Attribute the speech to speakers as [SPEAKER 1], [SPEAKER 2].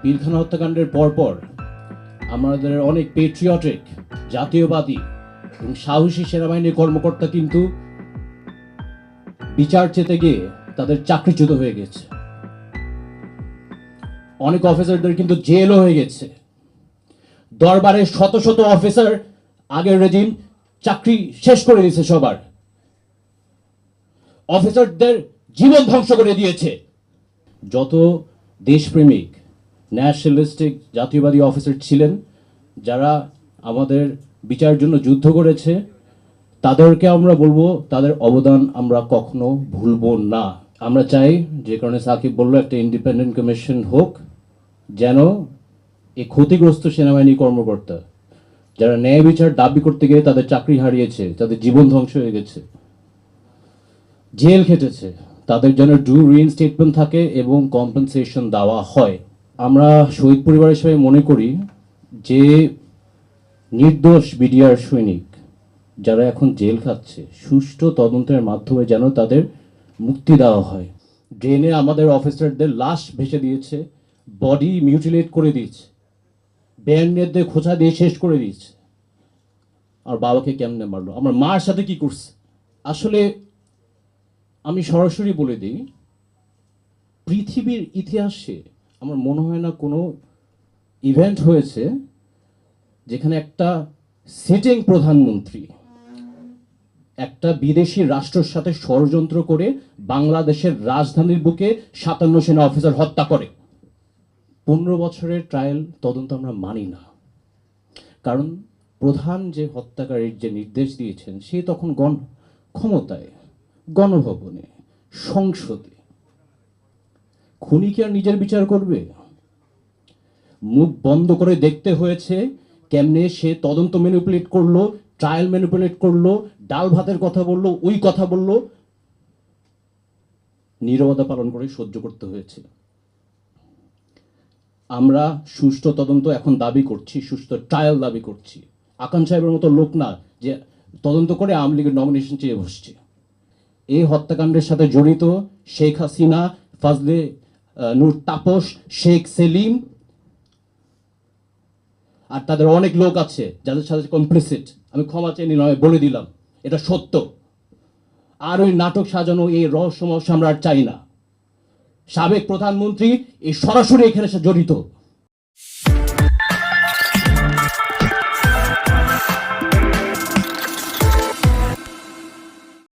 [SPEAKER 1] পিলখানা হত্যাকাণ্ডের পরপর আমাদের অনেক পেট্রিয়টিক, জাতীয়বাদী এবং সাহসী সেনাবাহিনীর কর্মকর্তা কিন্তু বিচার চেতে গিয়ে তাদের চাকরিচ্যুত হয়ে গেছে। অনেক অফিসারদের কিন্তু জেলও হয়ে গেছে। দরবারে শত শত অফিসার আগের রেজিম চাকরি শেষ করে দিয়েছে, সবার অফিসারদের জীবন ধ্বংস করে দিয়েছে। যত দেশপ্রেমিক ন্যাশনালিস্টিক জাতীয়বাদী অফিসার ছিলেন, যারা আমাদের বিচারের জন্য যুদ্ধ করেছে, তাদেরকে আমরা বলবো তাদের অবদান আমরা কখনো ভুলবো না। আমরা চাই, যে কারণে সাকিব বলল, একটা ইন্ডিপেন্ডেন্ট কমিশন হোক, যেন এই ক্ষতিগ্রস্ত সেনাবাহিনী কর্মকর্তা যারা ন্যায় বিচার দাবি করতে গিয়ে তাদের চাকরি হারিয়েছে, তাদের জীবন ধ্বংস হয়ে গেছে, জেল খেটেছে, তাদের যেন ডু রিইনস্টেটমেন্ট থাকে এবং কম্পেনসেশন দেওয়া হয়। আমরা শহীদ পরিবার হিসেবে মনে করি যে নির্দোষ বিডিআর সৈনিক যারা এখন জেল খাচ্ছে, সুষ্ঠু তদন্তের মাধ্যমে যেন তাদের মুক্তি দেওয়া হয়। ড্রেনে আমাদের অফিসারদের লাশ ভেসে দিয়েছে, বডি মিউটিলেট করে দিয়েছে, ব্যান্ডেড দিয়ে খোঁচা দিয়ে শেষ করে দিয়েছে। আর বাবাকে কেমনে মারলো, আমার মার সাথে কি করছে। আসলে আমি সরাসরি বলে দিই, পৃথিবীর ইতিহাসে আমার মনে হয় না কোনো ইভেন্ট হয়েছে যেখানে একটা সিটিং প্রধানমন্ত্রী একটা বিদেশি রাষ্ট্রের সাথে ষড়যন্ত্র করে বাংলাদেশের রাজধানীর বুকে 57 সেনা অফিসার হত্যা করে। 15 বছরের ট্রায়াল তদন্ত আমরা মানি না, কারণ প্রধান যে হত্যাকারীর যে নির্দেশ দিয়েছেন সে তখন ক্ষমতায়, গণভবনে, সংসদে। খুনি কি আর নিজের বিচার করবে? মুখ বন্ধ করে দেখতে হয়েছে কেমনে সে তদন্ত ম্যানিপুলেট করলো, ট্রায়াল ম্যানিপুলেট করলো, ডাল ভাতের কথা বললো, ওই কথা বললো, নীরবতা পালন করে সহ্য করতে হয়েছে। আমরা সুষ্ঠু তদন্ত এখন দাবি করছি, সুষ্ঠু ট্রায়াল দাবি করছি। আকান সাহেবের মতো লোক না যে তদন্ত করে আওয়ামী লীগের নমিনেশন চেয়ে বসছে। এই হত্যাকাণ্ডের সাথে জড়িত শেখ হাসিনা, ফাজলে নূর তাপস, শেখ সেলিম আর তাদের অনেক লোক আছে যাদের সাথে কমপ্লিসিট। আমি ক্ষমা চেয়ে নিলাম, বলে দিলাম এটা সত্য। আর ওই নাটক সাজানো, এই রহস্যময় আমরা আর চাই না। সাবেক প্রধানমন্ত্রী এই সরাসরি এখানে জড়িত।